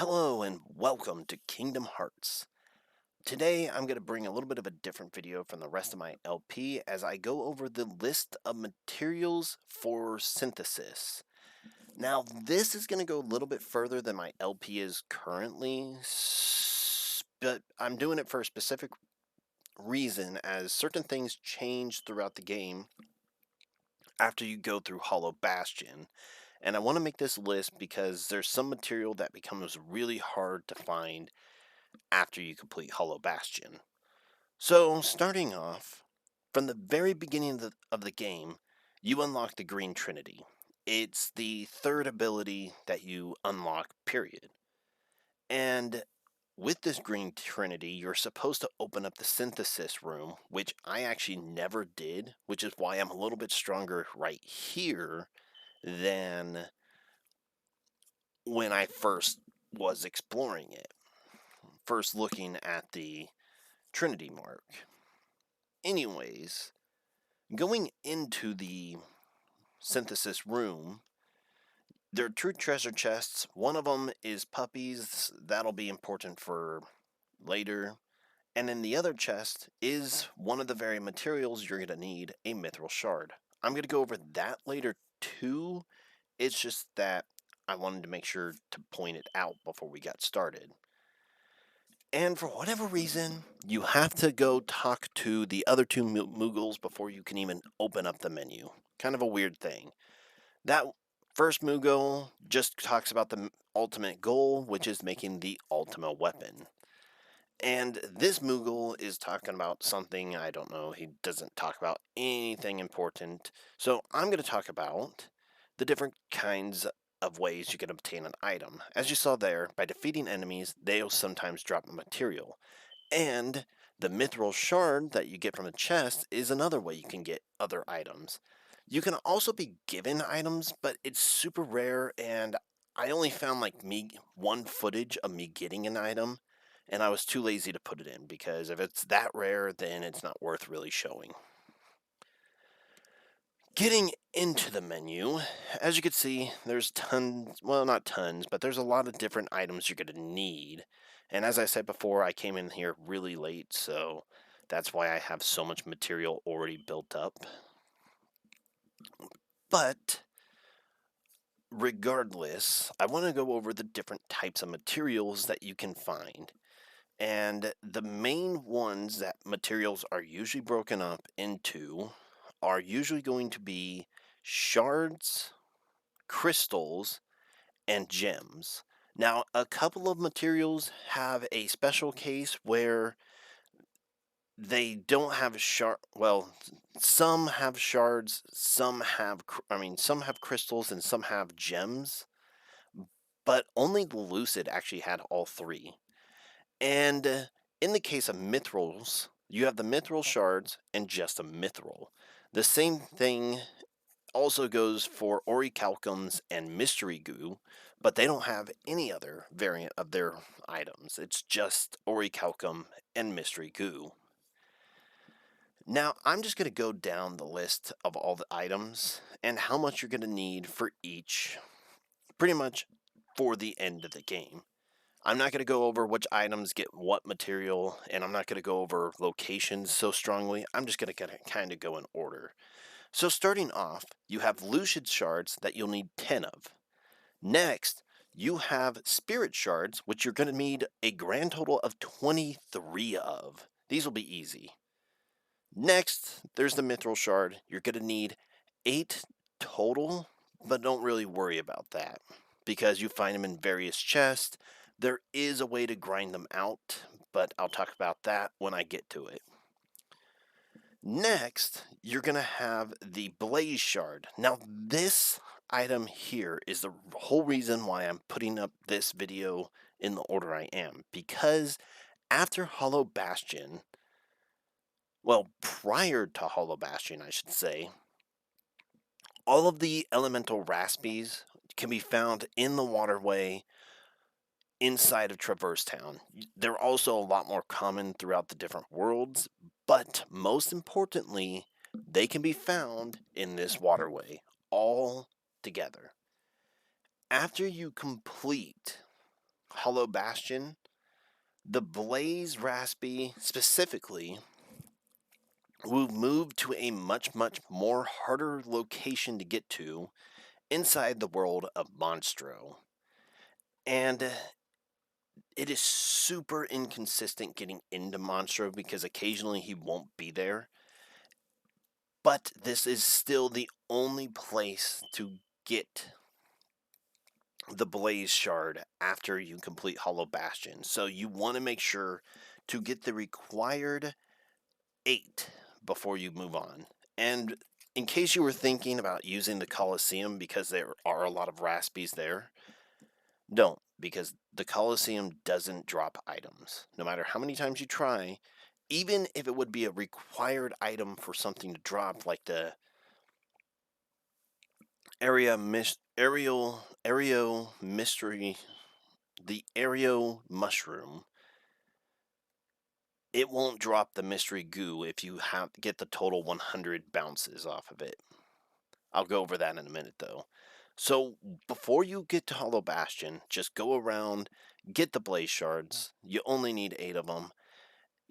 Hello and welcome to Kingdom Hearts. Today I'm going to bring a little bit of a different video from the rest of my LP as I go over the list of materials for synthesis. Now this is going to go a little bit further than my LP is currently, but I'm doing it for a specific reason as certain things change throughout the game after you go through Hollow Bastion. And I want to make this list because there's some material that becomes really hard to find after you complete Hollow Bastion. So, starting off, from the very beginning of the game, you unlock the Green Trinity. It's the third ability that you unlock, period. And with this Green Trinity, you're supposed to open up the synthesis room, which I actually never did, which is why I'm a little bit stronger right here than when I first was exploring it. First looking at the Trinity mark. Anyways, going into the synthesis room, there are two treasure chests. One of them is puppies. That'll be important for later. And in the other chest is one of the very materials you're going to need, a Mithril Shard. I'm going to go over that later too. It's just that I wanted to make sure to point it out before we got started. And for whatever reason, you have to go talk to the other two Moogles before you can even open up the menu. Kind of a weird thing. That first Moogle just talks about the ultimate goal, which is making the Ultima Weapon. And this Moogle is talking about something, I don't know, he doesn't talk about anything important. So I'm going to talk about the different kinds of ways you can obtain an item. As you saw there, by defeating enemies, they'll sometimes drop a material. And the Mithril Shard that you get from the chest is another way you can get other items. You can also be given items, but it's super rare, and I only found like one footage of me getting an item, and I was too lazy to put it in because if it's that rare, then it's not worth really showing. Getting into the menu, as you can see, there's tons, well, not tons, but there's a lot of different items you're going to need. And as I said before, I came in here really late, so that's why I have so much material already built up. But regardless, I want to go over the different types of materials that you can find. And the main ones that materials are usually broken up into are usually going to be shards, crystals, and gems. Now, a couple of materials have a special case where they don't have well, some have shards, some have some have crystals and some have gems, but only the Lucid actually had all three. And in the case of mithrils, you have the mithril shards and just a mithril. The same thing also goes for orichalcums and mystery goo, but they don't have any other variant of their items. It's just orichalcum and mystery goo. Now, I'm just going to go down the list of all the items and how much you're going to need for each, pretty much for the end of the game. I'm not going to go over which items get what material, and I'm not going to go over locations so strongly. I'm just going to kind of go in order. So starting off, you have Lucid Shards that you'll need 10 of. Next, you have Spirit Shards, which you're going to need a grand total of 23 of. These will be easy. Next, there's the Mithril Shard. You're going to need 8 total, but don't really worry about that because you find them in various chests. There is a way to grind them out, but I'll talk about that when I get to it. Next, you're going to have the Blaze Shard. Now, this item here is the whole reason why I'm putting up this video in the order I am, because after Hollow Bastion, well, prior to Hollow Bastion, I should say, all of the elemental raspies can be found in the waterway inside of Traverse Town. They're also a lot more common throughout the different worlds, but most importantly, they can be found in this waterway all together. After you complete Hollow Bastion, the Blaze Raspy specifically will move to a much more harder location to get to inside the world of Monstro. And it is super inconsistent getting into Monstro because occasionally he won't be there. But this is still the only place to get the Blaze Shard after you complete Hollow Bastion. So you want to make sure to get the required 8 before you move on. And in case you were thinking about using the Colosseum because there are a lot of Raspies there, don't, because the Colosseum doesn't drop items. No matter how many times you try, even if it would be a required item for something to drop, like the Ariel mystery, the Ariel mushroom, it won't drop the mystery goo if you get the total 100 bounces off of it. I'll go over that in a minute though. So before you get to Hollow Bastion, just go around, get the Blaze Shards. You only need 8 of them.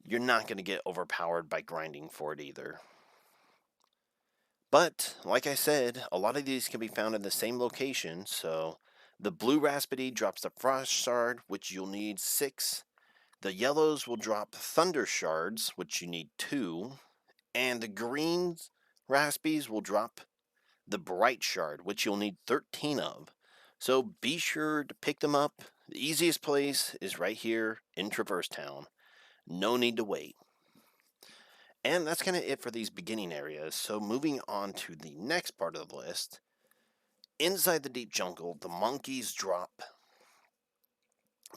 You're not going to get overpowered by grinding for it either. But, like I said, a lot of these can be found in the same location, so the blue Raspity drops the Frost Shard, which you'll need 6. The yellows will drop Thunder Shards, which you need 2. And the green Raspies will drop the Bright Shard, which you'll need 13 of. So be sure to pick them up. The easiest place is right here in Traverse Town. No need to wait. And that's kind of it for these beginning areas. So moving on to the next part of the list. Inside the deep jungle, the monkeys drop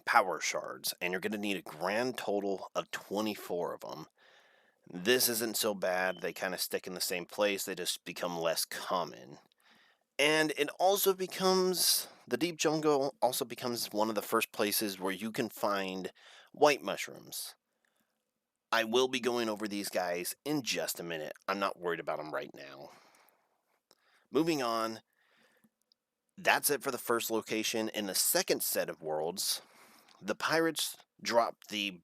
power shards, and you're going to need a grand total of 24 of them. This isn't so bad. They kind of stick in the same place. They just become less common. And it also becomes, the deep jungle also becomes one of the first places where you can find white mushrooms. I will be going over these guys in just a minute. I'm not worried about them right now. Moving on, that's it for the first location. In the second set of worlds, the pirates drop the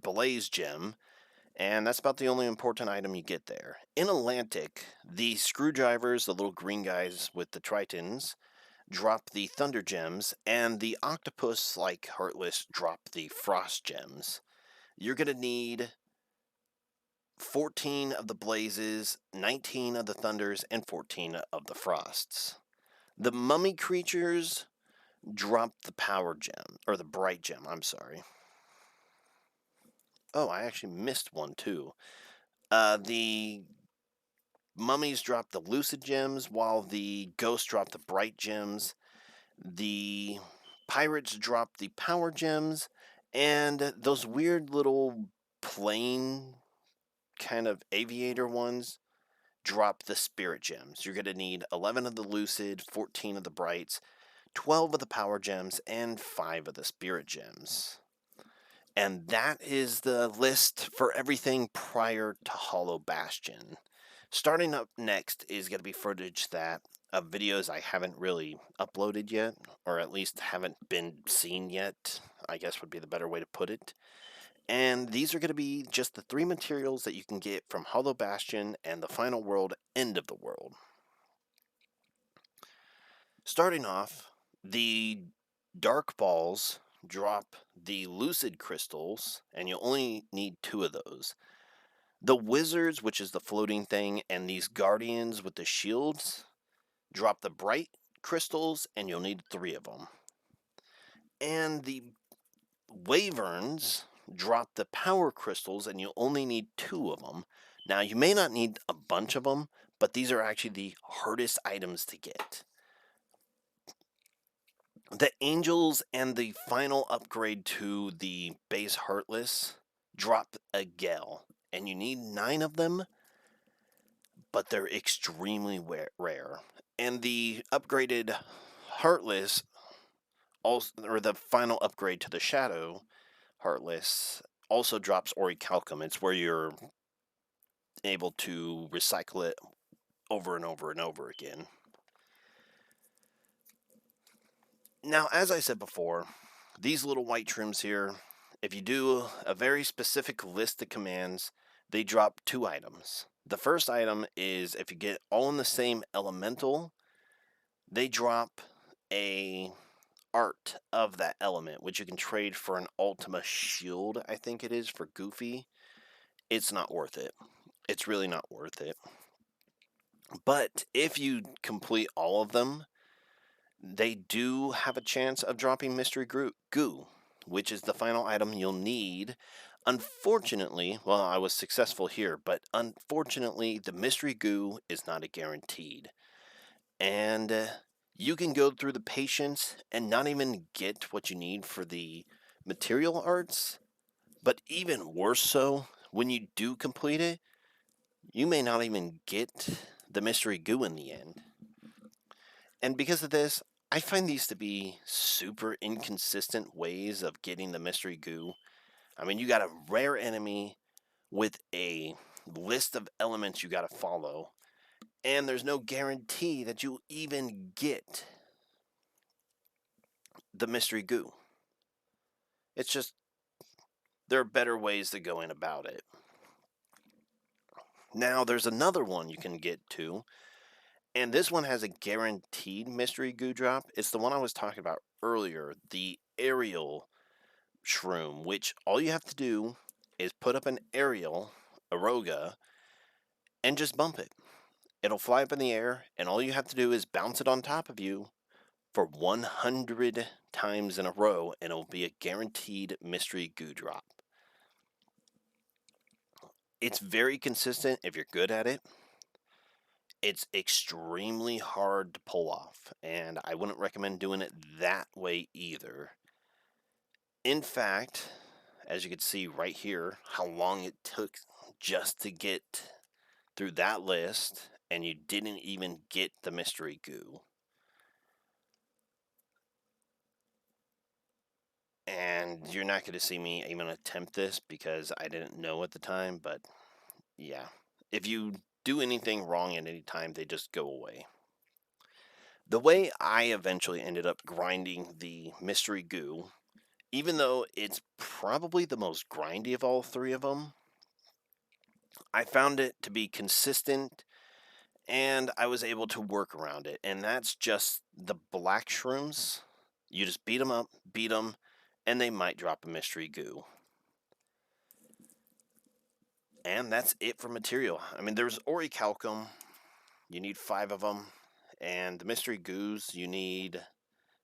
Blaze Gem, and that's about the only important item you get there. In Atlantic, the screwdrivers, the little green guys with the tritons, drop the Thunder Gems, and the octopus, like Heartless, drop the Frost Gems. You're going to need 14 of the Blazes, 19 of the Thunders, and 14 of the Frosts. The mummy creatures drop the Power Gem, or the Bright Gem, I'm sorry. Oh, I actually missed one too. The mummies drop the Lucid Gems, while the ghosts drop the Bright Gems. The pirates drop the Power Gems, and those weird little plane kind of aviator ones drop the Spirit Gems. You're going to need 11 of the Lucid, 14 of the Brights, 12 of the Power Gems, and 5 of the Spirit Gems. And that is the list for everything prior to Hollow Bastion. Starting up next is going to be footage of videos I haven't really uploaded yet, or at least haven't been seen yet, I guess would be the better way to put it. And these are going to be just the 3 materials that you can get from Hollow Bastion and the final world, End of the World. Starting off, the Dark Balls drop the Lucid Crystals, and you only need 2 of those. The Wizards, which is the floating thing, and these Guardians with the shields, drop the Bright Crystals, and you'll need 3 of them. And the Wyverns drop the Power Crystals, and you'll only need 2 of them. Now, you may not need a bunch of them, but these are actually the hardest items to get. The Angels and the final upgrade to the base Heartless drop a Gale, and you need 9 of them, but they're extremely rare. And the upgraded Heartless, also, or the final upgrade to the Shadow Heartless, also drops Orichalcum. It's where you're able to recycle it over and over and over again. Now, as I said before, these little white shrooms here, if you do a very specific list of commands, they drop 2 items. The first item is if you get all in the same elemental, they drop a art of that element, which you can trade for an Ultima shield, I think it is, for Goofy. It's not worth it. It's really not worth it. But if you complete all of them, they do have a chance of dropping Mystery Goo, which is the final item you'll need. Unfortunately, well, I was successful here, but unfortunately, the Mystery Goo is not a guaranteed. And you can go through the patience and not even get what you need for the material arts. But even worse so, when you do complete it, you may not even get the Mystery Goo in the end. And because of this, I find these to be super inconsistent ways of getting the Mystery Goo. I mean, you got a rare enemy with a list of elements you got to follow, and there's no guarantee that you'll even get the Mystery Goo. It's just, there are better ways to go in about it. Now, there's another one you can get to, and this one has a guaranteed Mystery Goo drop. It's the one I was talking about earlier, the Ariel Shroom, which all you have to do is put up an Ariel, a Roga, and just bump it. It'll fly up in the air, and all you have to do is bounce it on top of you for 100 times in a row, and it'll be a guaranteed Mystery Goo drop. It's very consistent if you're good at it. It's extremely hard to pull off, and I wouldn't recommend doing it that way either. In fact, as you can see right here, how long it took just to get through that list, and you didn't even get the Mystery Goo. And you're not going to see me even attempt this because I didn't know at the time, but yeah. If you do anything wrong at any time, they just go away. The way I eventually ended up grinding the Mystery Goo, even though it's probably the most grindy of all 3 of them, I found it to be consistent and I was able to work around it. And that's just the black shrooms. You just beat them up, and they might drop a Mystery Goo. And that's it for material. I mean, there's Orichalcum. You need 5 of them. And the Mystery Goos, you need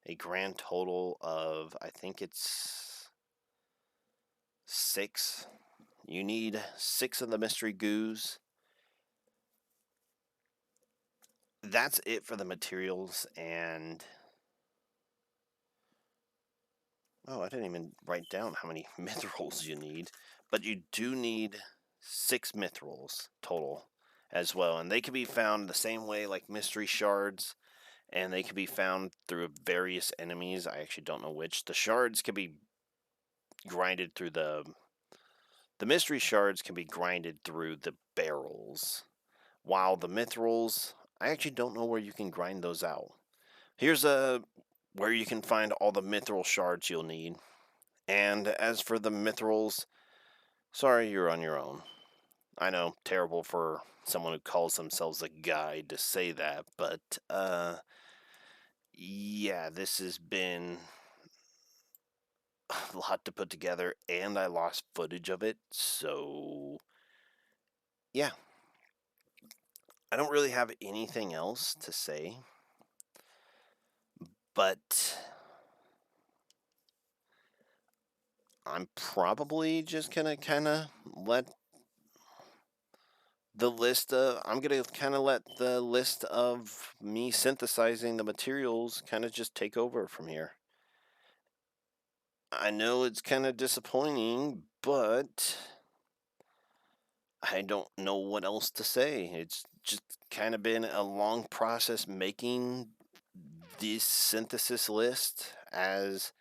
a grand total of, I think it's 6. You need 6 of the Mystery Goos. That's it for the materials, and oh, I didn't even write down how many mithrils you need, but you do need 6 mithrils total as well, and they can be found the same way like Mystery Shards, and they can be found through various enemies. I actually don't know which. The shards can be grinded through the Mystery Shards can be grinded through the barrels, while the mithrils, I actually don't know where you can grind those out. Here's where you can find all the Mithril Shards you'll need. And as for the Mithrils, sorry, you're on your own. I know, terrible for someone who calls themselves a guide to say that, but, yeah, this has been a lot to put together, and I lost footage of it, so, yeah. I don't really have anything else to say, but I'm probably just gonna kind of let the list I'm going to kind of let the list of me synthesizing the materials kind of just take over from here. I know it's kind of disappointing, but I don't know what else to say. It's just kind of been a long process making this synthesis list, as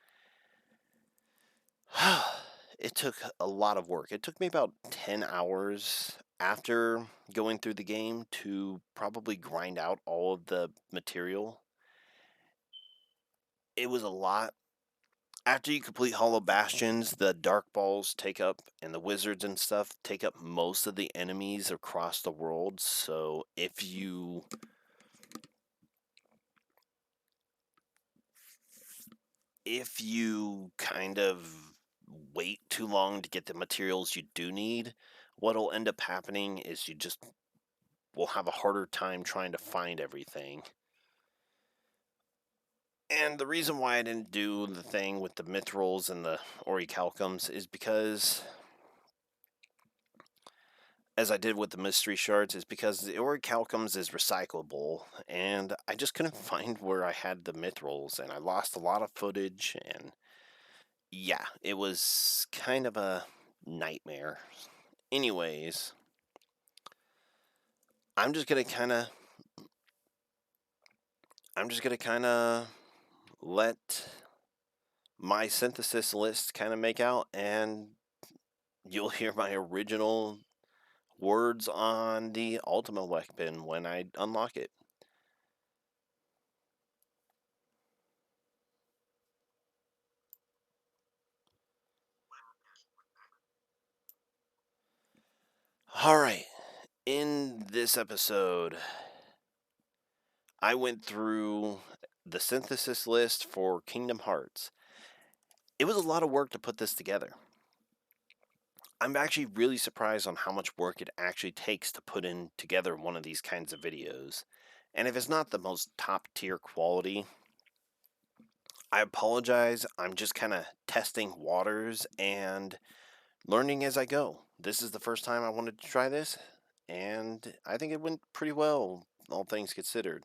it took a lot of work. It took me about 10 hours after going through the game to probably grind out all of the material. It was a lot. After you complete Hollow Bastions, the Dark Balls take up, and the Wizards and stuff take up most of the enemies across the world. So if you kind of wait too long to get the materials you do need, what'll end up happening is you just will have a harder time trying to find everything. And the reason why I didn't do the thing with the mithrils and the orichalcums is because, as I did with the mystery shards, is because the orichalcums is recyclable, and I just couldn't find where I had the mithrils, and I lost a lot of footage, and yeah, it was kind of a nightmare. Anyways, I'm just gonna kind of, I'm just gonna kind of let my synthesis list kind of make out, and you'll hear my original words on the Ultima Weapon when I unlock it. Alright, in this episode, I went through the synthesis list for Kingdom Hearts. It was a lot of work to put this together. I'm actually really surprised on how much work it actually takes to put in together one of these kinds of videos. And if it's not the most top tier quality, I apologize. I'm just kind of testing waters and learning as I go. This is the first time I wanted to try this, and I think it went pretty well, all things considered.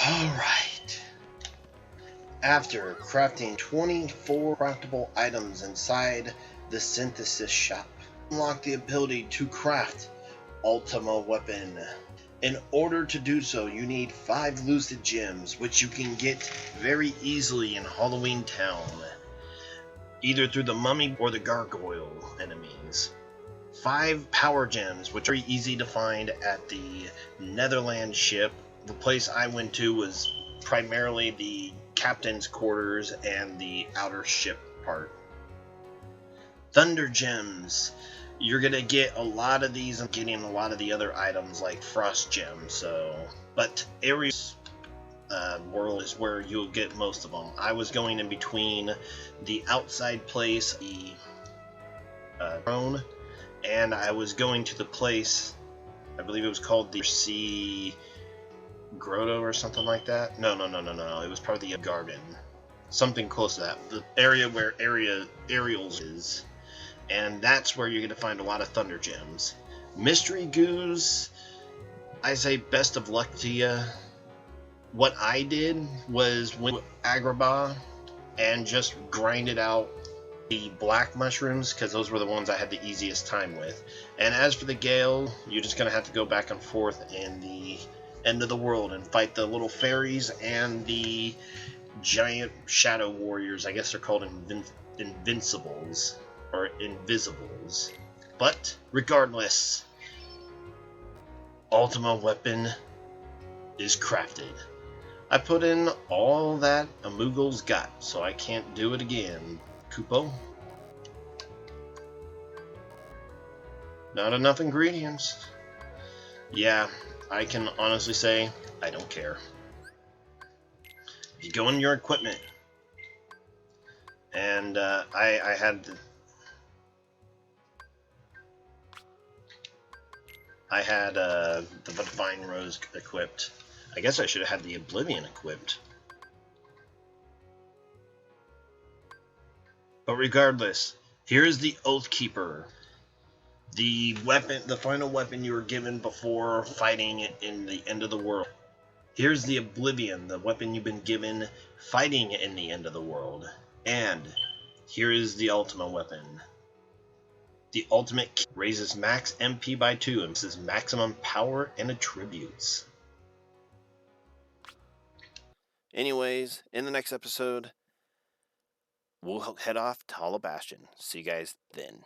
Alright. After crafting 24 craftable items inside the synthesis shop, unlock the ability to craft Ultima Weapon. In order to do so, you need 5 Lucid Gems, which you can get very easily in Halloween Town, either through the mummy or the gargoyle enemies. 5 Power Gems, which are very easy to find at the Netherlands ship. The place I went to was primarily the captain's quarters and the outer ship part. Thunder Gems. You're gonna get a lot of these and getting a lot of the other items like Frost Gems. But Ariel world is where you'll get most of them. I was going in between the outside place, the throne, and I was going to the place, I believe it was called the Sea Grotto or something like that. No. It was probably the garden. Something close to that. The area where Ariel's is. And that's where you're going to find a lot of Thunder Gems. Mystery Goose, I say best of luck to you. What I did was went to Agrabah and just grinded out the black mushrooms, because those were the ones I had the easiest time with. And as for the Gale, you're just going to have to go back and forth in the end of the world and fight the little fairies and the giant shadow warriors. I guess they're called invincibles. Or invisibles. But regardless, Ultima Weapon is crafted. I put in all that a Moogle's got, so I can't do it again. Kupo? Not enough ingredients. Yeah, I can honestly say I don't care. You go in your equipment, and I had the Divine Rose equipped. I guess I should have had the Oblivion equipped. But regardless, here's the Oathkeeper. The weapon, the final weapon you were given before fighting in the end of the world. Here's the Oblivion, the weapon you've been given fighting in the end of the world. And here is the Ultima Weapon. The ultimate key raises max MP by 2 and says maximum power and attributes. Anyways, in the next episode, we'll head off to Hollow Bastion. See you guys then.